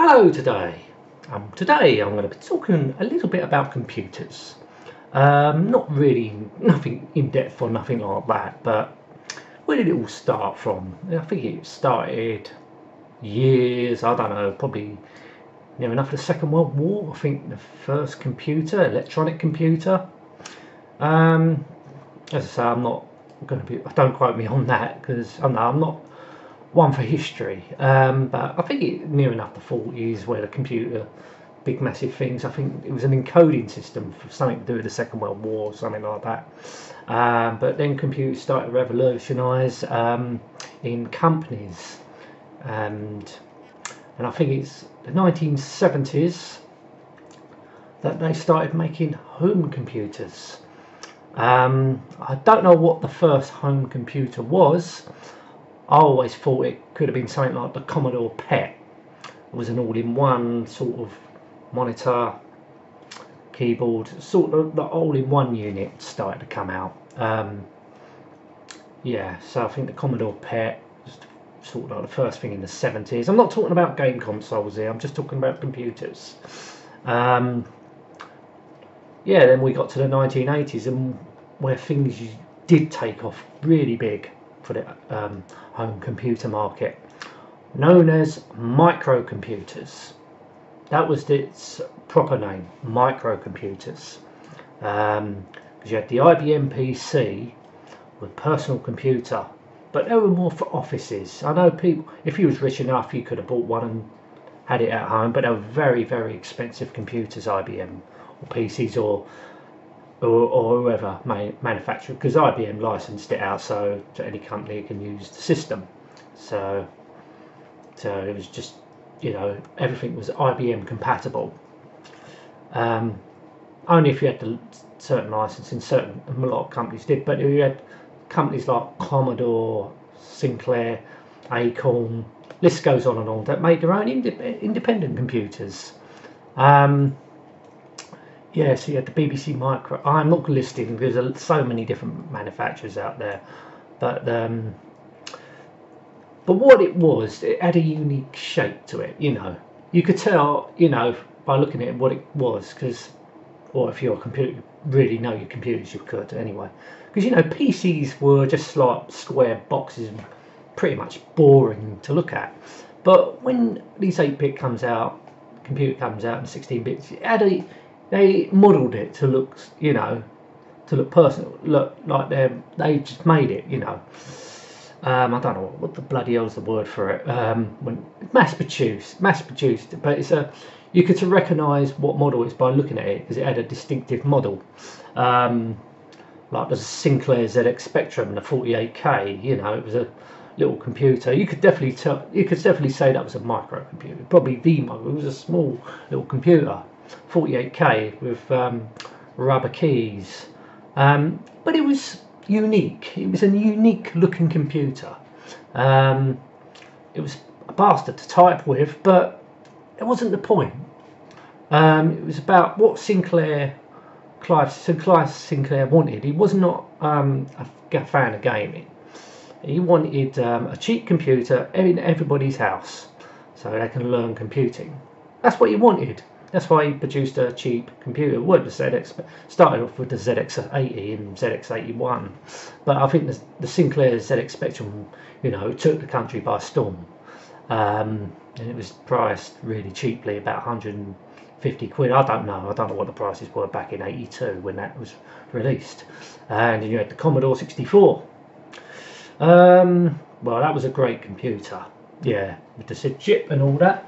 Hello today. Today I'm going to be talking a little bit about computers. Not really nothing in depth or nothing like that, but where did it all start from? I think it started years, I don't know, probably near enough the Second World War. I think the first computer, electronic computer. As I say, I'm not going to be, don't quote me on that because I'm not one for history, but I think it near enough the 40s where the computer, big massive things. I think it was an encoding system for something to do with the Second World War or something like that. But then computers started to revolutionise in companies, and I think it's the 1970s that they started making home computers. I don't know what the first home computer was. I always thought it could have been something like the Commodore PET. It was an all-in-one sort of monitor, keyboard, sort of the all-in-one unit started to come out. Yeah, so I think the Commodore PET was sort of like the first thing in the 70s. I'm not talking about game consoles here, I'm just talking about computers. Yeah, then we got to the 1980s and where things did take off really big for the home computer market, known as microcomputers. That was its proper name, microcomputers. Because you had the IBM PC with personal computer, but they were more for offices. I know people, if you was rich enough, you could have bought one and had it at home, but they were very, very expensive computers, IBM or PCs or whoever manufactured, because IBM licensed it out so any company can use the system. So it was just, you know, everything was IBM compatible. Only if you had the certain licensing, a lot of companies did, but you had companies like Commodore, Sinclair, Acorn, list goes on and on, that made their own independent computers. Yeah, so you had the BBC Micro. I'm not listing because there's so many different manufacturers out there, but what it was, it had a unique shape to it. You know, you could tell, you know, by looking at it what it was, because, or if you're a computer, really know your computers, you could anyway. Because you know, PCs were just like square boxes, pretty much boring to look at. But when these 8-bit comes out, computer comes out in 16 bits, it had they modelled it to look, you know, to look personal, look like they just made it, you know. I don't know what the bloody hell's the word for it. When mass produced, but it's you could recognise what model it's by looking at it because it had a distinctive model. Like the Sinclair ZX Spectrum, the 48K. You know, it was a little computer. You could definitely say that was a microcomputer. Probably the model. It was a small little computer. 48K with rubber keys, but it was unique. It was a unique looking computer. It was a bastard to type with, but it wasn't the point. It was about what Clive Sinclair wanted. He was not a fan of gaming. He wanted a cheap computer in everybody's house so they can learn computing. That's what he wanted. That's why he produced a cheap computer. Well, the ZX started off with the ZX80 and ZX81, but I think the Sinclair ZX Spectrum, you know, took the country by storm, and it was priced really cheaply, about 150 quid. I don't know what the prices were back in '82 when that was released. And then you had the Commodore 64. Well, that was a great computer, yeah, with the SID chip and all that.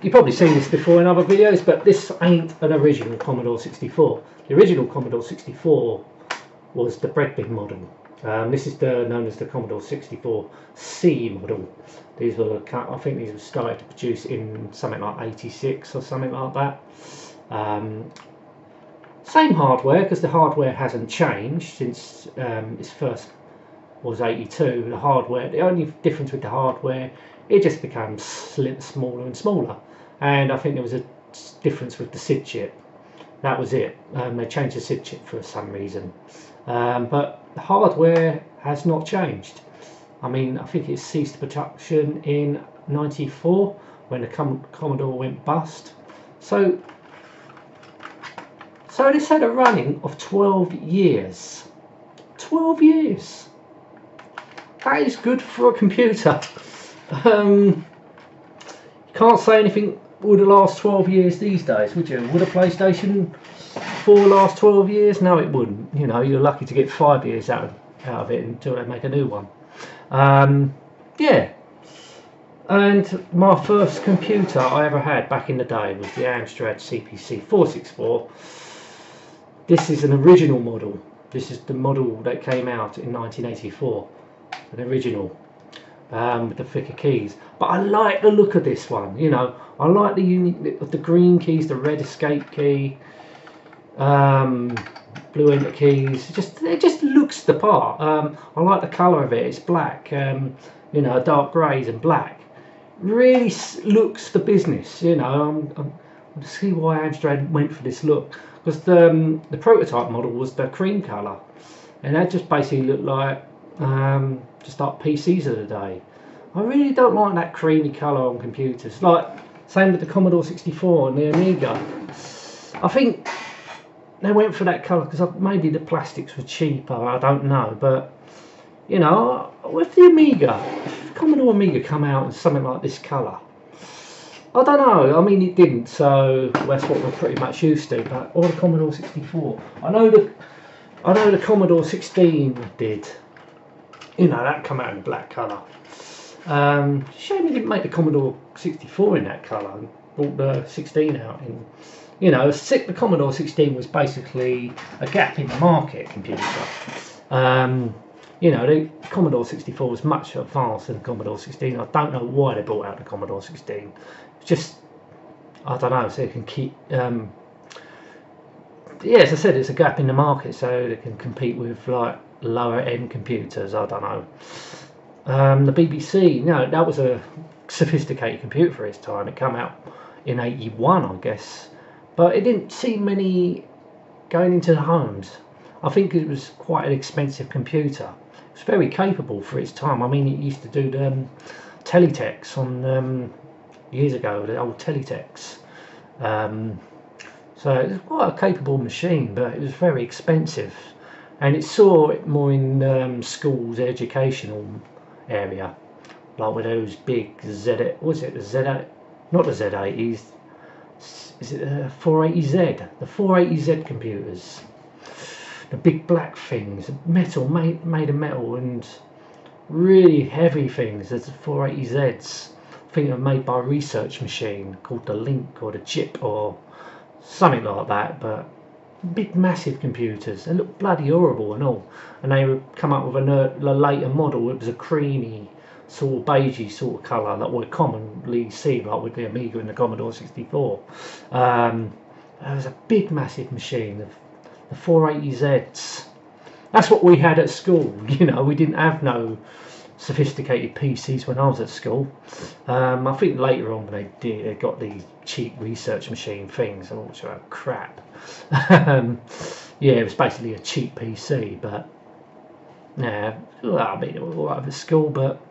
You've probably seen this before in other videos, but this ain't an original Commodore 64. The original Commodore 64 was the breadbin model. This is known as the Commodore 64C model. These were, I think these were started to produce in something like 86 or something like that. Same hardware, because the hardware hasn't changed since its first was 82. The hardware, the only difference with the hardware, it just becomes smaller and smaller. And I think there was a difference with the SID chip. That was it. They changed the SID chip for some reason. But the hardware has not changed. I mean, I think it ceased production in '94. when the Commodore went bust. So this had a running of 12 years. 12 years. That is good for a computer. You can't say anything would last 12 years these days, would you? Would a PlayStation 4 last 12 years? No, it wouldn't. You know, you're lucky to get 5 years out of it until they make a new one. Yeah. And my first computer I ever had back in the day was the Amstrad CPC 464. This is an original model. This is the model that came out in 1984. An original. With the thicker keys, but I like the look of this one. You know, I like the unique of the green keys, the red escape key, blue enter keys. It just looks the part. I like the colour of it. It's black. You know, dark greys and black. Really looks the business. You know, I see why Amstrad went for this look, because the prototype model was the cream colour, and that just basically looked like just like PCs of the day. I really don't like that creamy colour on computers. Like, same with the Commodore 64 and the Amiga. I think they went for that colour because maybe the plastics were cheaper, I don't know. But, you know, with the Amiga, if Commodore Amiga come out in something like this colour, I don't know. I mean, it didn't, so that's what we're pretty much used to. But or the Commodore 64, I know the Commodore 16 did. You know, that come out in black colour. Shame they didn't make the Commodore 64 in that colour and brought the 16 out in. You know, the Commodore 16 was basically a gap in the market computer. You know, the Commodore 64 was much advanced than the Commodore 16. I don't know why they brought out the Commodore 16. It's just, I don't know, so they can keep. Yeah, as I said, it's a gap in the market, so they can compete with like lower end computers. I don't know. The BBC, no, that was a sophisticated computer for its time. It came out in '81, I guess, but it didn't see many going into the homes. I think it was quite an expensive computer. It was very capable for its time. I mean, it used to do the teletext on years ago, the old teletext. So it was quite a capable machine, but it was very expensive. And it saw it more in schools, educational area, like with those big Z8, was it the Z8? Not the Z80s. Is it the 480Z? The 480Z computers, the big black things, metal made of metal, and really heavy things. There's the 480Zs. I think they're made by a research machine called the Link or the Chip or something like that, but big massive computers. They look bloody horrible and all, and they would come up with a later model. It was a creamy sort of beigey sort of colour that we commonly see, like with the Amiga and the Commodore 64. It was a big massive machine, the 480Zs. That's what we had at school. You know, we didn't have no sophisticated PCs when I was at school. I think later on when they got these cheap research machine things, and all sorts of crap. Yeah, it was basically a cheap PC, but yeah, well, I mean, it was all over school, but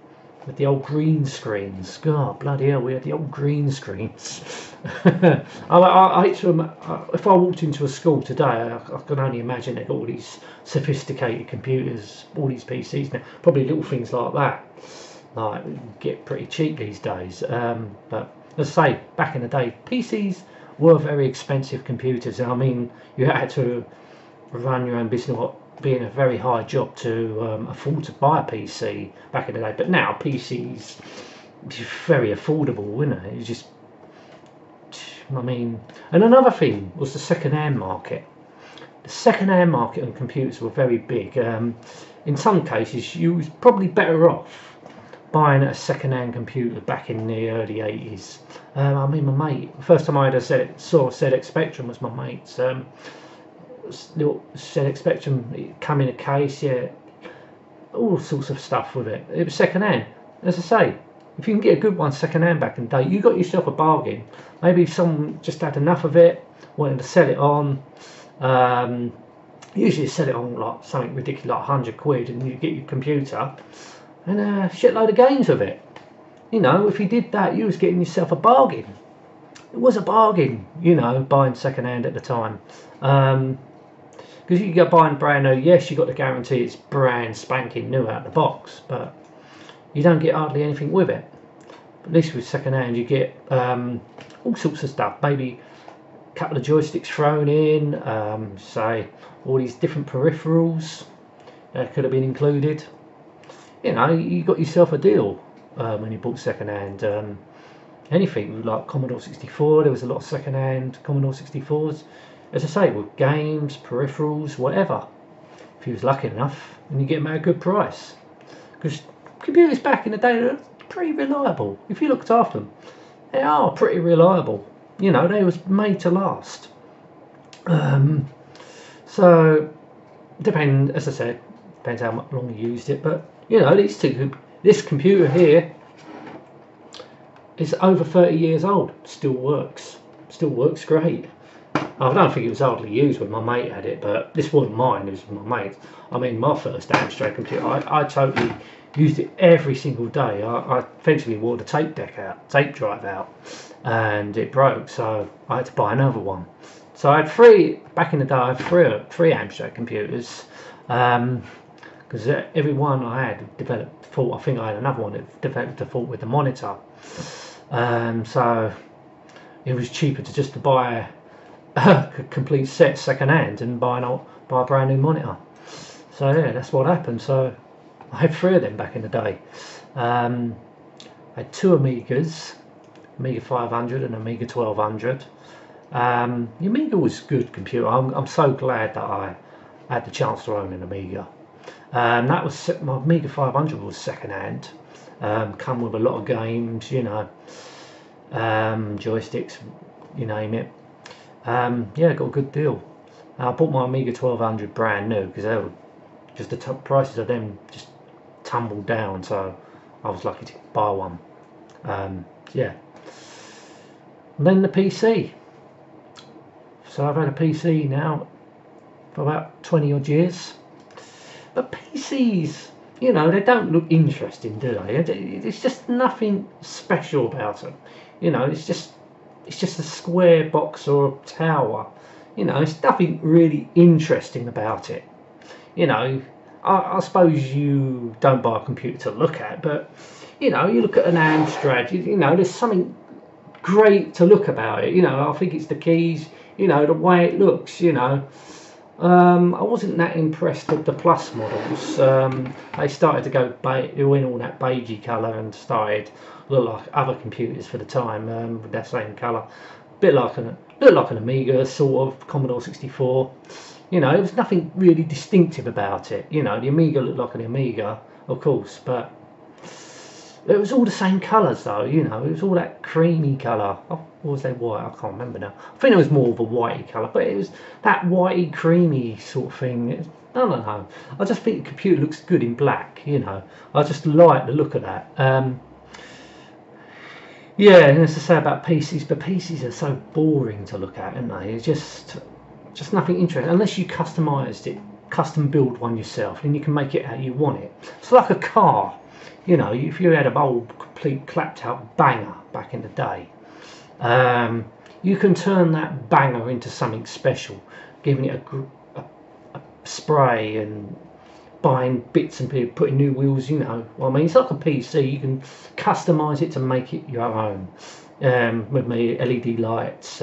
with the old green screens. God, bloody hell, we had the old green screens. I hate to, if I walked into a school today, I can only imagine they've got all these sophisticated computers, all these PCs now, probably little things like that. Like, get pretty cheap these days. But as I say, back in the day, PCs were very expensive computers. I mean, you had to run your own business, being a very high job to afford to buy a PC back in the day. But now PCs very affordable, isn't it? It's just, I mean, and another thing was the second-hand market. The second-hand market on computers were very big. In some cases, you was probably better off buying a second-hand computer back in the early 80s. I mean, my mate, the first time I had saw a ZX Spectrum was my mate's. Little ZX Spectrum, it come in a case, yeah, all sorts of stuff with it. It was second-hand. As I say, if you can get a good one second-hand back in the day, you got yourself a bargain. Maybe someone just had enough of it, wanted to sell it on. Usually sell it on like something ridiculous, like £100, and you get your computer and a shitload of games with it. you know, if you did that, you was getting yourself a bargain. It was a bargain, you know, buying second hand at the time. Because you get buying brand new, yes, you got the guarantee it's brand spanking new out of the box, but you don't get hardly anything with it. At least with second hand, you get all sorts of stuff. Maybe a couple of joysticks thrown in, say all these different peripherals that could have been included. You know, you got yourself a deal when you bought second hand. Anything like Commodore 64, there was a lot of second hand Commodore 64s. As I say, with games, peripherals, whatever. If you was lucky enough, and you get them at a good price. Because computers back in the day were pretty reliable. If you looked after them, they are pretty reliable. You know, they was made to last. So, as I said, depends how much long you used it. But you know, this computer here is over 30 years old. Still works great. I don't think it was hardly used when my mate had it, but this wasn't mine, it was my mate's. I mean, my first Amstrad computer, I totally used it every single day. I eventually wore the tape drive out, and it broke, so I had to buy another one. So I had back in the day, I had three Amstrad computers, because every one I had developed a fault. I think I had another one that developed a fault with the monitor. So it was cheaper to just to buy a complete set second hand and buy a brand new monitor. So yeah, that's what happened. So I had three of them back in the day. I had two Amigas, Amiga 500 and Amiga 1200. The Amiga was a good computer. I'm so glad that I had the chance to own an Amiga. That was my Amiga 500 was second hand. Come with a lot of games, you know, joysticks, you name it. Yeah, got a good deal. I bought my Amiga 1200 brand new because they were just the top prices of them just tumbled down, so I was lucky to buy one. Yeah. And then the PC. So I've had a PC now for about 20 odd years. But PCs, you know, they don't look interesting, do they? It's just nothing special about them. You know, it's just a square box or a tower. You know, it's nothing really interesting about it. You know, I suppose you don't buy a computer to look at, but you know, you look at an Amstrad, you know, there's something great to look about it. You know, I think it's the keys, you know, the way it looks, you know. I wasn't that impressed with the Plus models. They started to go in all that beigey colour and started to look like other computers for the time, with that same colour. Looked like an Amiga, sort of, Commodore 64. You know, there was nothing really distinctive about it. You know, the Amiga looked like an Amiga, of course, but it was all the same colours though, you know, it was all that creamy colour. Oh, or was they white? I can't remember now. I think it was more of a whitey colour, but it was that whitey creamy sort of thing. I don't know. I just think the computer looks good in black, you know. I just like the look of that. Yeah, and as I say about PCs, but PCs are so boring to look at, aren't they? It's just nothing interesting unless you customised it, custom build one yourself, and you can make it how you want it. It's like a car. You know, if you had an old, complete, clapped-out banger back in the day, you can turn that banger into something special, giving it a spray and buying bits and putting new wheels. You know, well, I mean, it's like a PC. You can customise it to make it your own. With me, LED lights,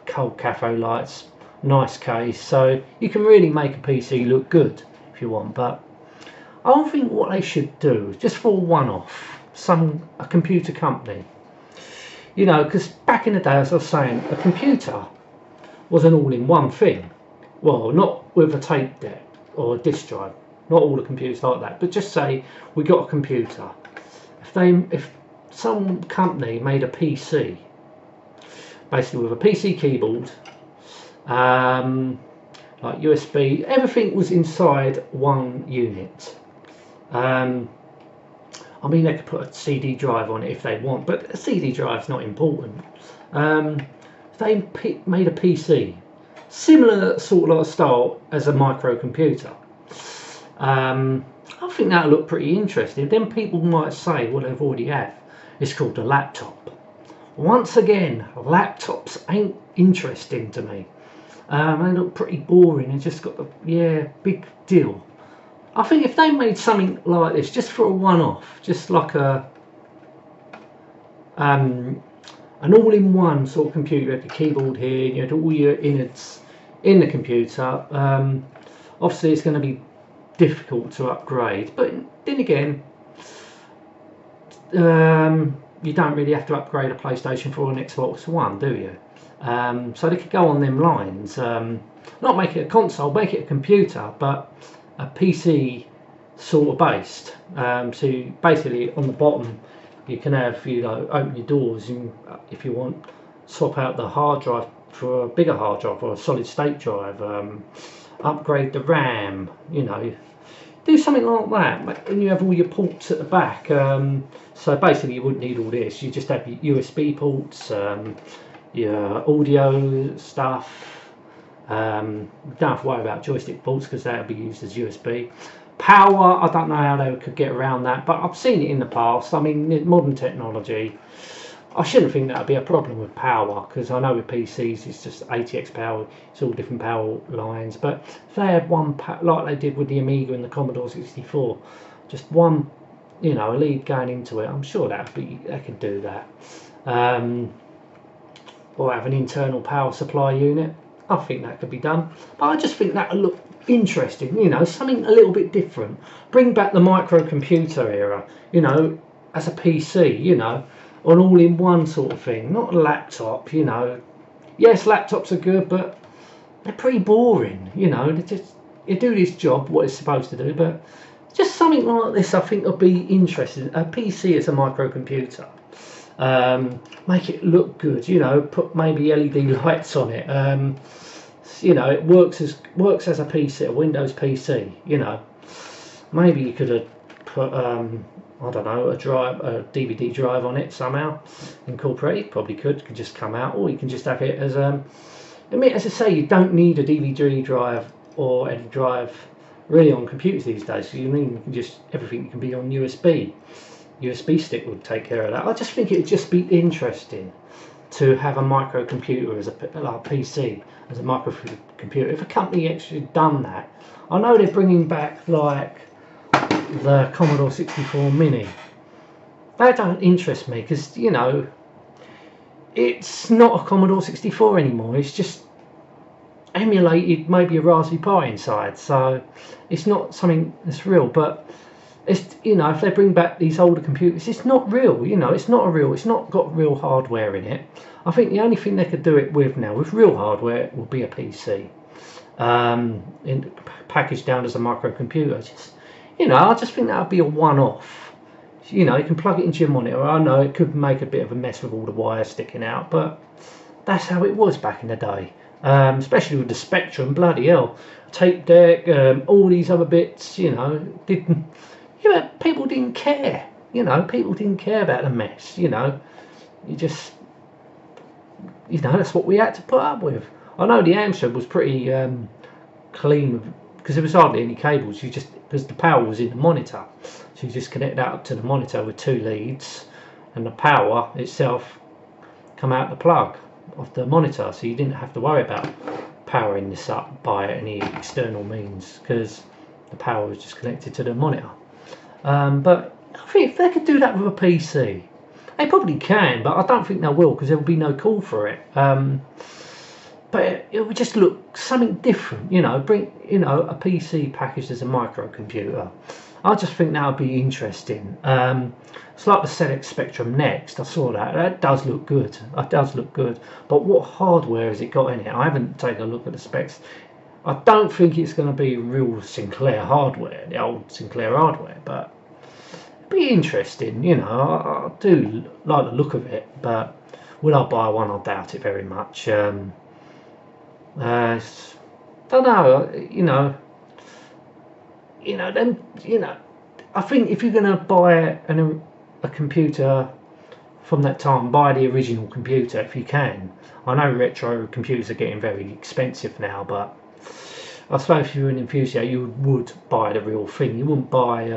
cold cathode lights, nice case. So you can really make a PC look good if you want, but I think what they should do, just for a one-off, a computer company, you know, because back in the day, as I was saying, a computer was an all-in-one thing. Well, not with a tape deck or a disk drive, not all the computers like that, but just say we got a computer. If some company made a PC, basically with a PC keyboard, like USB, everything was inside one unit. I mean, they could put a CD drive on it if they want, but a CD drive's not important. They made a PC, similar sort of like style as a microcomputer. I think that'll look pretty interesting. Then people might say, well, they've already have. It's called a laptop. Once again, laptops ain't interesting to me. They look pretty boring. It's just got the big deal. I think if they made something like this just for a one-off, just like an all-in-one sort of computer, you had the keyboard here, you had all your innards in the computer. Obviously, it's going to be difficult to upgrade, but then again, you don't really have to upgrade a PlayStation 4 and Xbox One, do you? So they could go on them lines. Not make it a console, make it a computer, but a PC sort of based. So basically, on the bottom, you can have, open your doors, and if you want, swap out the hard drive for a bigger hard drive or a solid state drive. Upgrade the RAM. Do something like that, and you have all your ports at the back. So basically, you wouldn't need all this. You just have your USB ports, your audio stuff. You don't have to worry about joystick ports because that'll be used as USB. Power, I don't know how they could get around that, but I've seen it in the past. I mean, modern technology, I shouldn't think that would be a problem with power, because I know with PCs it's just ATX power, it's all different power lines. But if they had one, like they did with the Amiga and the Commodore 64, just one, a lead going into it, I'm sure they could do that. Or have an internal power supply unit. I think that could be done, but I just think that would look interesting. Something a little bit different. Bring back the microcomputer era. As a PC. An all-in-one sort of thing, not a laptop. Yes, laptops are good, but they're pretty boring. They just, you do this job, what it's supposed to do, but just something like this, I think, would be interesting. A PC as a microcomputer. Make it look good. Put maybe LED lights on it. It works as a PC, a Windows PC. Maybe you could have put I don't know, a DVD drive on it somehow, incorporate it. Probably could just come out, or you can just have it as as I say, you don't need a DVD drive or any drive really on computers these days. So everything can be on USB. USB stick would take care of that. I just think it'd just be interesting to have a microcomputer as a PC as a microcomputer. If a company actually done that, I know they're bringing back like the Commodore 64 Mini. That don't interest me because it's not a Commodore 64 anymore. It's just emulated maybe a Raspberry Pi inside, so it's not something that's real. But it's if they bring back these older computers, it's not real. It's not got real hardware in it. I think the only thing they could do it with now with real hardware would be a PC, packaged down as a microcomputer. I just think that would be a one-off. You can plug it into your monitor. I know it could make a bit of a mess with all the wires sticking out, but that's how it was back in the day. Especially with the Spectrum, bloody hell, tape deck, all these other bits. People didn't care. People didn't care about the mess. That's what we had to put up with. I know the Amstrad was pretty clean because there was hardly any cables. Because the power was in the monitor, so you just connect that up to the monitor with 2 leads, and the power itself come out the plug of the monitor, so you didn't have to worry about powering this up by any external means because the power was just connected to the monitor. But I think if they could do that with a PC, they probably can, but I don't think they will because there will be no call for it. But it would just look something different, bring, a PC packaged as a microcomputer. I just think that would be interesting. It's like the ZX Spectrum Next. I saw that. That does look good. It does look good. But what hardware has it got in it? I haven't taken a look at the specs. I don't think it's going to be real Sinclair hardware, the old Sinclair hardware, but it'd be interesting, I do like the look of it, but will I buy one? I doubt it very much. Don't know, I think if you're going to buy a computer from that time, buy the original computer if you can. I know retro computers are getting very expensive now, but I suppose if you're an enthusiast, you would buy the real thing. You wouldn't buy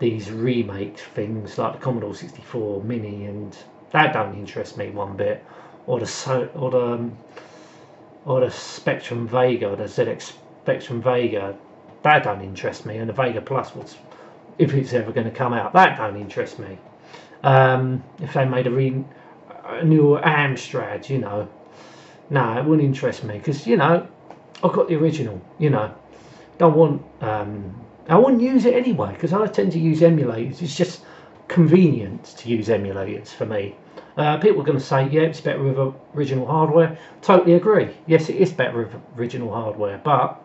these remake things like the Commodore 64 Mini, and that don't interest me one bit, or the Spectrum Vega, the ZX Spectrum Vega, that don't interest me, and the Vega Plus, if it's ever going to come out, that don't interest me. If they made a new Amstrad, you know, no, it wouldn't interest me, because, you know, I've got the original, you know. Don't want, I wouldn't use it anyway, because I tend to use emulators. It's just convenient to use emulators for me. People are going to say, yeah, it's better with original hardware. Totally agree. Yes, it is better with original hardware, but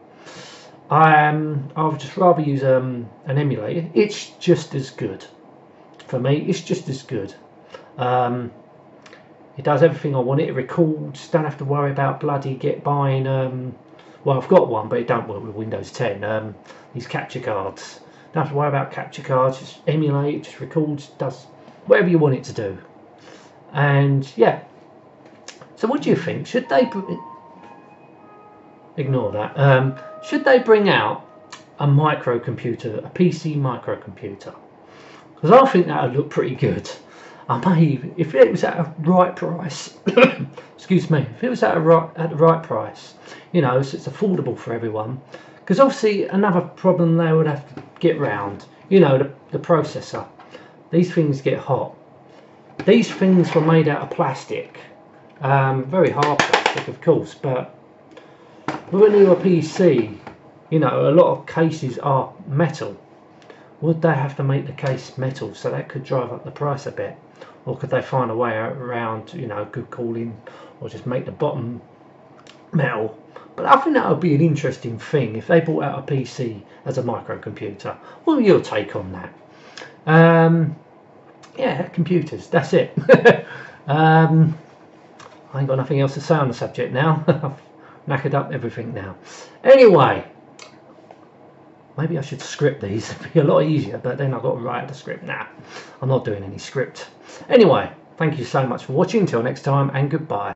I would just rather use an emulator. It's just as good. For me, it's just as good. It does everything I want it. It records. Don't have to worry about bloody buying. Well, I've got one, but it don't work with Windows 10. These capture cards. Don't have to worry about capture cards. Just emulate. Just records. Does whatever you want it to do. And yeah. So what do you think? Should they ignore that? Should they bring out a microcomputer, a PC microcomputer? Because I think that would look pretty good. I may, if it was at a right price, excuse me, if it was at the right price, you know, so it's affordable for everyone. Because obviously another problem they would have to get round, you know, the processor. These things get hot. These things were made out of plastic, very hard plastic, of course, but with a newer PC, you know, a lot of cases are metal. Would they have to make the case metal, so that could drive up the price a bit? Or could they find a way around, you know, good cooling, or just make the bottom metal? But I think that would be an interesting thing if they brought out a PC as a microcomputer. What are your take on that? Yeah, computers, that's it. I ain't got nothing else to say on the subject now. I've knackered up everything now. Anyway, maybe I should script these. It'd be a lot easier, but then I've got to write the script. Nah, I'm not doing any script. Anyway, thank you so much for watching. Until next time, and goodbye.